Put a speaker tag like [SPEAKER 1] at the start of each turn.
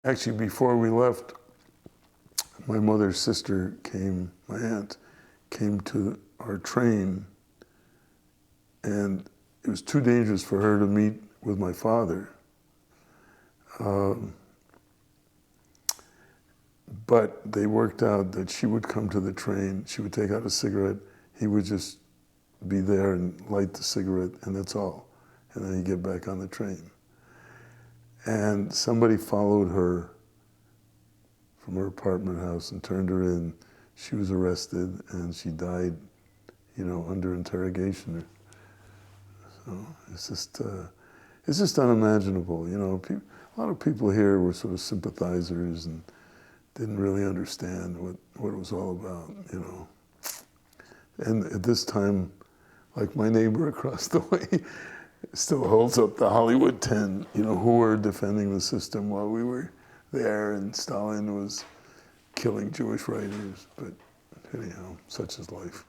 [SPEAKER 1] Actually, before we left, my mother's sister came, my aunt, came to our train, and it was too dangerous for her to meet with my father. But they worked out that she would come to the train, she would take out a cigarette, he would just be there and light the cigarette, and that's all. And then he'd get back on the train. And somebody followed her from her apartment house and turned her in. She was arrested and she died, you know, under interrogation. So it's just unimaginable, you know. A lot of people here were sort of sympathizers and didn't really understand what it was all about, you know. And at this time, like my neighbor across the way still holds up the Hollywood 10, you know, who were defending the system while we were there, and Stalin was killing Jewish writers. But anyhow, such is life.